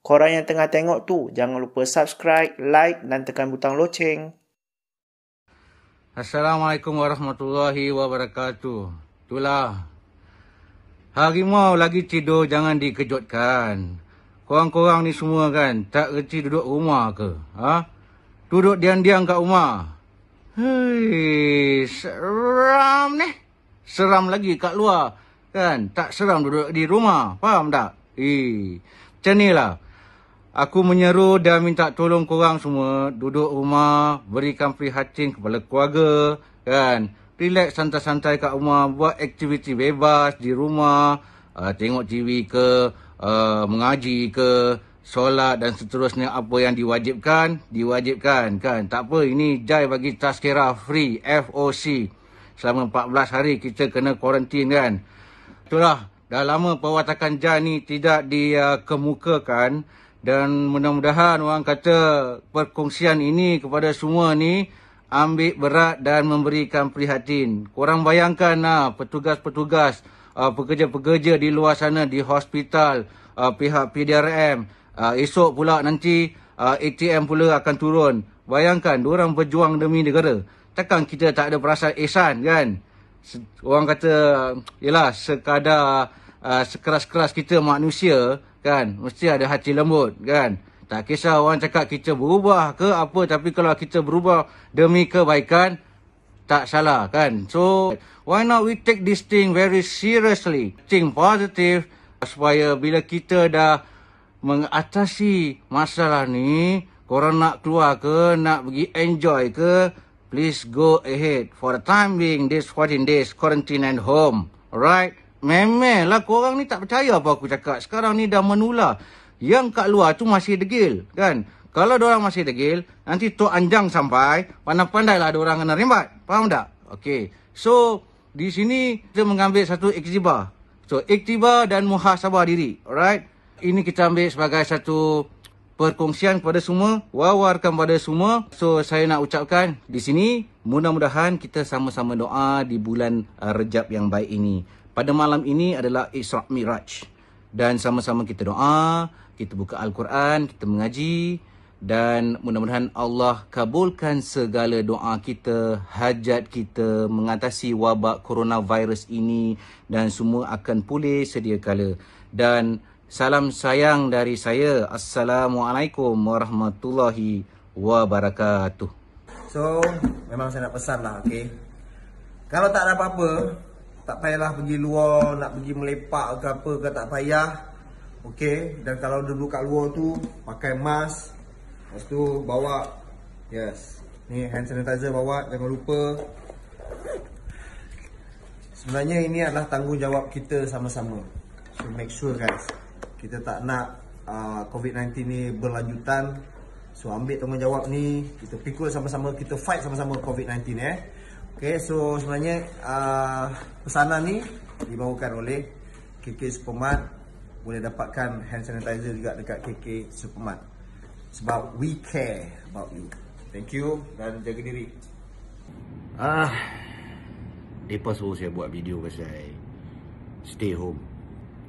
Korang yang tengah tengok tu, jangan lupa subscribe, like dan tekan butang loceng. Assalamualaikum warahmatullahi wabarakatuh. Itulah. Harimau lagi tidur jangan dikejutkan. Korang-korang ni semua kan tak reti duduk rumah ke? Ha? Duduk diam-diam kat rumah. Hei, seram ni. Seram lagi kat luar. Kan? Tak seram duduk di rumah. Faham tak? Macam ni lah. Aku menyeru dan minta tolong korang semua duduk rumah, berikan prihatin kepada keluarga, kan? Relax santai-santai kat rumah, buat aktiviti bebas di rumah, tengok TV ke, mengaji ke, solat dan seterusnya apa yang diwajibkan, kan? Tak apa, ini Jai bagi tazkirah free, FOC. Selama 14 hari kita kena kuarantin, kan? Itulah, dah lama perwatakan Jai ni tidak dikemukakan. Dan mudah-mudahan orang kata perkongsian ini kepada semua ni ambil berat dan memberikan prihatin. Korang bayangkan petugas-petugas, pekerja-pekerja di luar sana di hospital, pihak PDRM. Esok pula nanti ATM pula akan turun. Bayangkan, diorang berjuang demi negara. Takkan kita tak ada perasaan ihsan, kan? Orang kata, yelah, sekadar sekeras-keras kita manusia, kan, mesti ada hati lembut, kan. Tak kisah orang cakap kita berubah ke apa, tapi kalau kita berubah demi kebaikan, tak salah, kan. So, why not we take this thing very seriously, think positive, supaya bila kita dah mengatasi masalah ni, korang nak keluar ke, nak pergi enjoy ke, please go ahead. For the time being, this 14 days quarantine at home, alright? Memang lah korang ni tak percaya apa aku cakap. Sekarang ni dah menular. Yang kat luar tu masih degil, kan? Kalau diorang masih degil, nanti Tok Anjang sampai, pandai-pandai lah diorang kena rembat. Faham tak? Okay. So, di sini kita mengambil satu iktibar. So, iktibar dan muhasabah diri. Alright? Ini kita ambil sebagai satu perkongsian kepada semua, wawarkan pada semua. So, saya nak ucapkan di sini, mudah-mudahan kita sama-sama doa di bulan Rejab yang baik ini. Pada malam ini adalah Isra' Mi'raj. Dan sama-sama kita doa, kita buka Al-Quran, kita mengaji. Dan mudah-mudahan Allah kabulkan segala doa kita, hajat kita, mengatasi wabak coronavirus ini. Dan semua akan pulih sedia kala. Dan salam sayang dari saya. Assalamualaikum warahmatullahi wabarakatuh. So, memang saya nak pesan lah, okay? Kalau tak ada apa-apa, tak payahlah pergi luar, nak pergi melepak ke apa ke, tak payah. Okay, dan kalau duduk kat luar tu, pakai mask. Lepas tu bawa, yes, ni hand sanitizer bawa, jangan lupa. Sebenarnya ini adalah tanggungjawab kita sama-sama. So make sure guys, kita tak nak COVID-19 ni berlanjutan. So ambil tanggungjawab ni, kita pikul sama-sama, kita fight sama-sama COVID-19 Okay, so sebenarnya pesanan ni dibawakan oleh KK Supermart. Boleh dapatkan hand sanitizer juga dekat KK Supermart. Sebab we care about you. Thank you dan jaga diri. Mereka suruh saya buat video pasal stay home.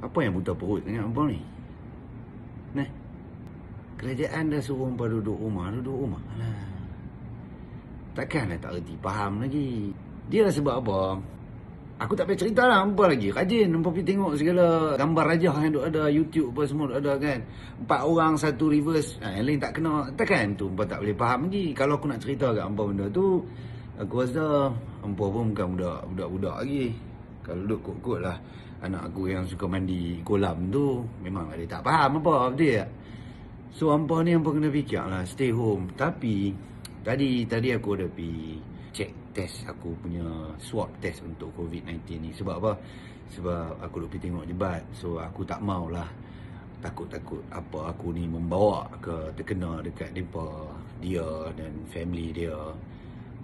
Apa yang buta perut dengan abang ni? Nah, kerajaan dah suruh hampa duduk rumah. Alah. Takkanlah tak reti faham lagi. Dia lah sebab apa? Aku tak payah cerita lah. Hampa lagi rajin. Hampa pergi tengok segala gambar rajah yang ada YouTube apa semua ada, kan. 4 orang, 1 reverse. Yang lain tak kena. Takkan tu hampa tak boleh faham lagi. Kalau aku nak cerita kat hampa benda tu, aku rasa hampa pun bukan budak-budak lagi. Kalau duduk kot-kot lah anak aku yang suka mandi kolam tu, memang dia tak faham apa, betul tak? So hampa ni hampa kena fikir lah, stay home. Tapi Tadi aku ada pergi check test aku punya swab test untuk COVID-19 ni. Sebab apa? Sebab aku duk pergi tengok jebat. So aku tak maulah takut-takut apa aku ni membawa ke terkena dekat dia dan family dia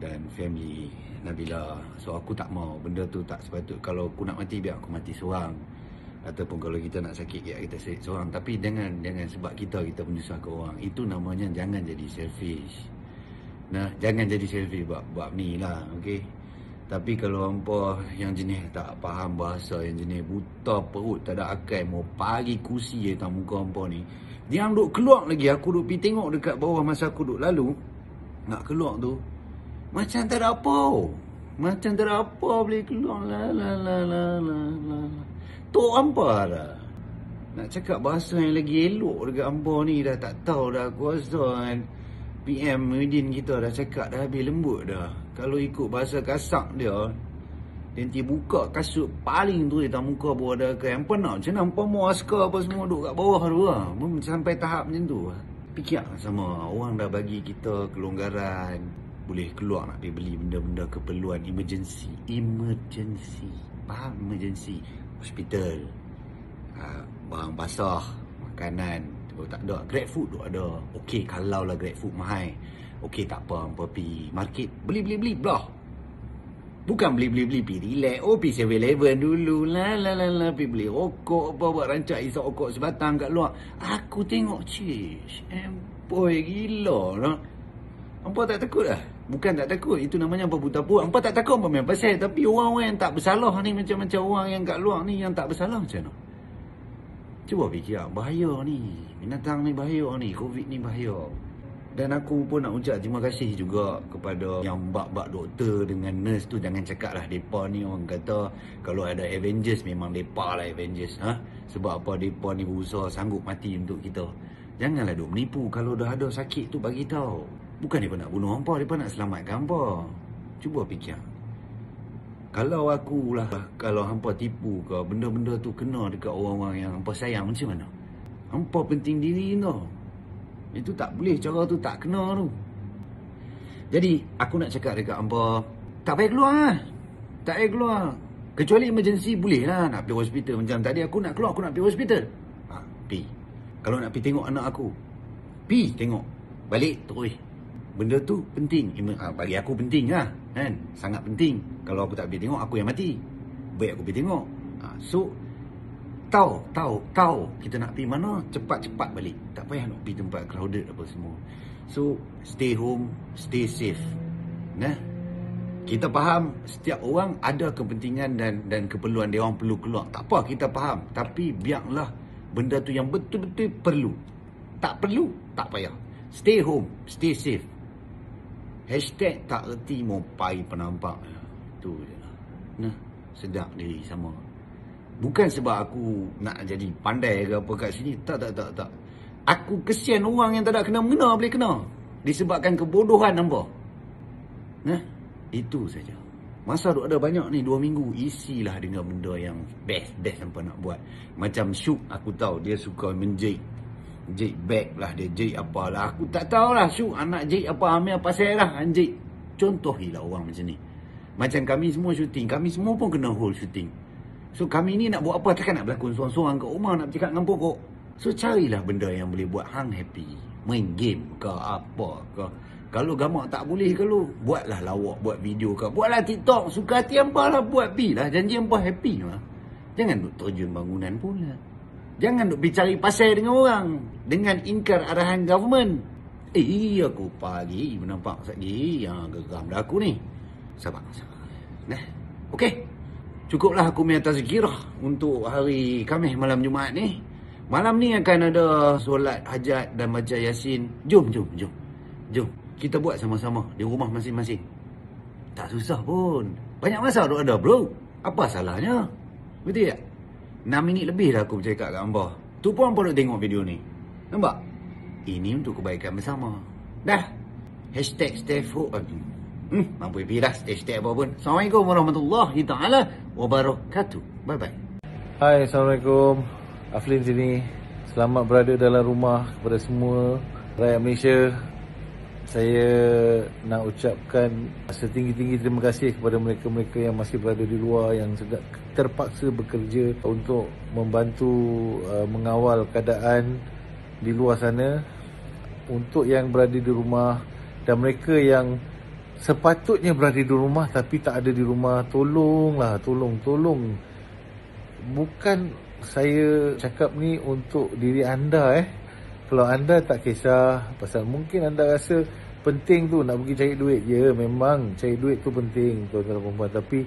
dan family Nabila. So aku tak mau benda tu, tak sepatut. Kalau aku nak mati, biar aku mati seorang. Ataupun kalau kita nak sakit, biar kita sakit seorang. Tapi jangan sebab kita menyusahkan orang. Itu namanya jangan jadi selfish. Nah, jangan jadi selfie buat ni lah, okey. Tapi kalau hampa yang jenis tak faham bahasa, yang jenis buta perut, tak ada akal, mau pagi kursi je atas muka hampa ni, Yang duk keluar lagi, aku duk pergi tengok dekat bawah masa aku duk lalu. Nak keluar tu, macam tak ada apa. Macam tak ada apa boleh keluar. Tu hampa dah. Nak cakap bahasa yang lagi elok dekat hampa ni dah tak tahu dah. Aku rasa kan PM Muhyiddin kita dah cakap dah habis lembut dah. Kalau ikut bahasa kasak dia, nanti buka kasut paling tu di atas muka bawah dah ke. Hampa nak macam mana hampa mau askar apa semua duduk kat bawah tu lah. Sampai tahap macam tu lah. Fikir sama, orang dah bagi kita kelonggaran, boleh keluar nak pergi beli benda-benda keperluan emergency. Faham? Emergency. Hospital, barang basah, makanan. Kalau tak ada, Grab food tu ada. Okey, kalau lah Grab food mahal, okey tak apa, hampa pergi market, beli belah. Bukan beli, pergi relax. Oh, pergi 7-Eleven dulu. Pergi beli rokok apa, buat rancak isap rokok sebatang kat luar. Aku tengok, boy gila lah. Hampa tak takut lah? Bukan tak takut, itu namanya hampa buta puak. Hampa tak takut apa main pasal. Tapi orang-orang yang tak bersalah ni, macam orang yang kat luar ni yang tak bersalah macam mana? Cuba fikir, bahaya ni. Binatang ni bahaya ni, Covid ni bahaya. Dan aku pun nak ucap terima kasih juga kepada yang bak-bak doktor dengan nurse tu. Jangan cakap lah mereka ni orang kata kalau ada Avengers, memang mereka lah Avengers. Sebab apa mereka ni berusaha sanggup mati untuk kita. Janganlah duk menipu. Kalau dah ada sakit tu bagi tahu. Bukan mereka nak bunuh hampa, mereka nak selamatkan hampa. Cuba fikir. Kalau akulah, kalau hampa tipu ke, benda-benda tu kena dekat orang-orang yang hampa sayang, macam mana? Hampa penting diri tau. Itu tak boleh, cara tu tak kena tu. Jadi aku nak cakap dekat hampa, tak payah keluar lah. Tak payah keluar. Kecuali emergency boleh lah nak pergi hospital. Macam tadi aku nak keluar, aku nak pergi hospital. Pergi. Kalau nak pergi tengok anak aku, pergi tengok. Balik terus. Benda tu penting. Bagi aku penting lah kan? Sangat penting. Kalau aku tak pergi tengok, aku yang mati. Baik aku pergi tengok. So tahu kita nak pergi mana, cepat-cepat balik. Tak payah nak pergi tempat crowded apa semua. So stay home, stay safe. Nah, kita faham setiap orang ada kepentingan dan keperluan dia orang perlu keluar. Tak apa, kita faham. Tapi biarlah benda tu yang betul-betul perlu. Tak perlu, tak payah. Stay home, stay safe. Hashtag tak erti mau pai penampak. Tu je lah. Nah, sedap diri sama. Bukan sebab aku nak jadi pandai ke apa kat sini. Tak. Aku kesian orang yang tak ada kena-mengena boleh kena. Disebabkan kebodohan nampak. Nah, itu saja. Masa duk ada banyak ni 2 minggu, isilah dengan benda yang best sampai nak buat. Macam Syuk, aku tahu dia suka menjahit bag lah, dia jahit apalah. Aku tak tahulah Syuk anak jahit apa, ambil apa saya lah anjit. Contohilah orang macam ni. Macam kami semua syuting, kami semua pun kena hold syuting. So kami ni nak buat apa, takkan nak berlakon seorang-seorang kat rumah nak bercakap dengan pokok. So carilah benda yang boleh buat hang happy. Main game ke apa ke. Kalau gamak tak boleh ke lu, buatlah lawak, buat video ke, buatlah TikTok. Suka hati hampa lah, buat pi lah. Janji hampa happy lah. Jangan duk terjun bangunan pula. Jangan duk pergi cari pasal dengan orang dengan ingkar arahan government. Aku pagi menampak lagi yang geram dah aku ni. Sabar. Nah, okey. Cukuplah aku punya tazkirah untuk hari Khamis malam Jumaat ni. Malam ni akan ada solat hajat dan baca Yasin. Jom. Kita buat sama-sama di rumah masing-masing. Tak susah pun. Banyak masa duk ada, bro. Apa salahnya? Betul tak? 6 minit lebih dah aku bercakap kat hamba. Tu pun hampa duk tengok video ni. Nampak? Ini untuk kebaikan bersama. Dah. Hashtag stay home. Mampu pergi dah. Stay apa pun. Assalamualaikum warahmatullahi ta'ala wabarakatuh. Bye-bye. Hai, Assalamualaikum. Aflin sini. Selamat berada dalam rumah kepada semua rakyat Malaysia. Saya nak ucapkan setinggi-tinggi terima kasih kepada mereka-mereka yang masih berada di luar, yang terpaksa bekerja untuk membantu mengawal keadaan di luar sana. Untuk yang berada di rumah dan mereka yang sepatutnya berada di rumah tapi tak ada di rumah, tolonglah, tolong. Bukan saya cakap ni untuk diri anda. Kalau anda tak kisah, pasal mungkin anda rasa penting tu nak pergi cari duit. Ya, memang cari duit tu penting, tuan-tuan dan perempuan. Tapi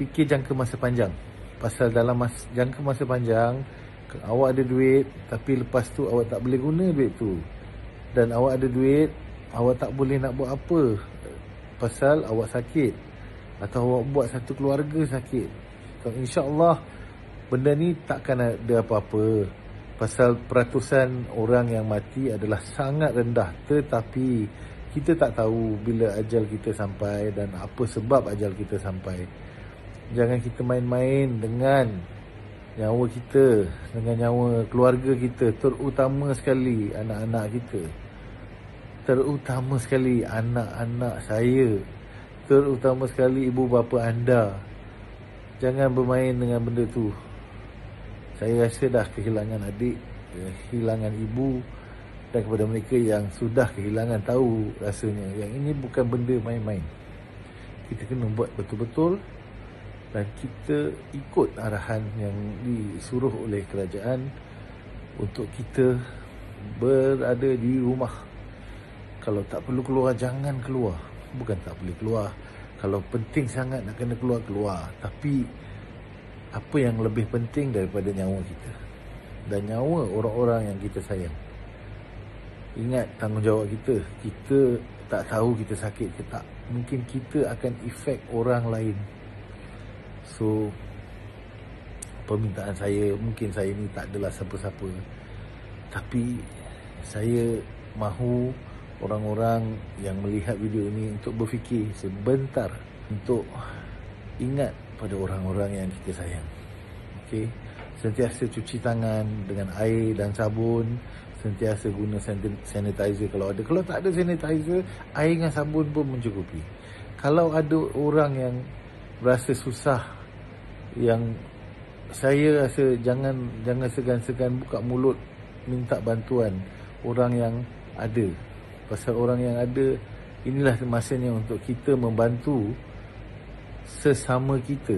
fikir jangka masa panjang. Pasal dalam jangka masa panjang, Awak ada duit, tapi lepas tu awak tak boleh guna duit tu. Dan awak ada duit, awak tak boleh nak buat apa pasal awak sakit, atau awak buat satu keluarga sakit. InsyaAllah benda ni takkan ada apa-apa, pasal peratusan orang yang mati adalah sangat rendah. Tetapi kita tak tahu bila ajal kita sampai dan apa sebab ajal kita sampai. Jangan kita main-main dengan nyawa kita, dengan nyawa keluarga kita, terutama sekali anak-anak kita, terutama sekali anak-anak saya, terutama sekali ibu bapa anda. Jangan bermain dengan benda tu. Saya rasa dah kehilangan adik, kehilangan ibu, dan kepada mereka yang sudah kehilangan tahu rasanya yang ini bukan benda main-main. Kita kena buat betul-betul dan kita ikut arahan yang disuruh oleh kerajaan untuk kita berada di rumah. Kalau tak perlu keluar, jangan keluar. Bukan tak boleh keluar, kalau penting sangat nak kena keluar, keluar. Tapi apa yang lebih penting daripada nyawa kita dan nyawa orang-orang yang kita sayang? Ingat tanggungjawab kita. Kita tak tahu kita sakit ke tak. Mungkin kita akan efek orang lain. So, permintaan saya, mungkin saya ni tak adalah siapa-siapa, tapi saya mahu orang-orang yang melihat video ini untuk berfikir sebentar, untuk ingat pada orang-orang yang kita sayang. Okey, sentiasa cuci tangan dengan air dan sabun, sentiasa guna sanitizer kalau ada. Kalau tak ada sanitizer, air dengan sabun pun mencukupi. Kalau ada orang yang rasa susah, yang saya rasa jangan segan-segan buka mulut minta bantuan orang yang ada. Pasal orang yang ada, inilah masanya untuk kita membantu sesama kita.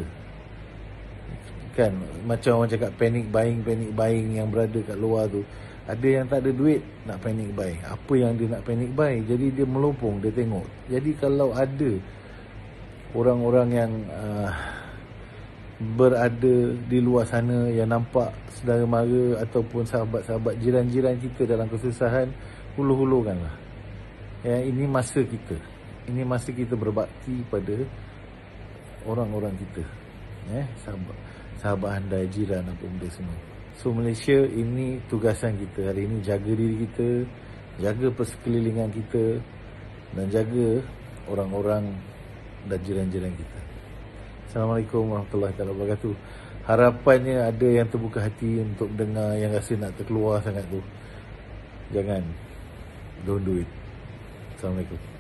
Kan, macam orang cakap panic buying yang berada kat luar tu. Ada yang tak ada duit nak panic buy. Apa yang dia nak panic buy? Jadi dia melopong, dia tengok. Jadi kalau ada orang-orang yang berada di luar sana yang nampak saudara mara ataupun sahabat-sahabat jiran-jiran kita dalam kesusahan, hulu-hulukanlah. Ya, ini masa kita. Ini masa kita berbakti pada orang-orang kita. Sahabat anda, jiran, apa benda semua. So Malaysia, ini tugasan kita hari ini, jaga diri kita, jaga persekelilingan kita dan jaga orang-orang dan jiran-jiran kita. Assalamualaikum warahmatullahi wabarakatuh. Harapannya ada yang terbuka hati untuk dengar, yang rasa nak terkeluar sangat tu. Jangan, don't do it. Assalamualaikum.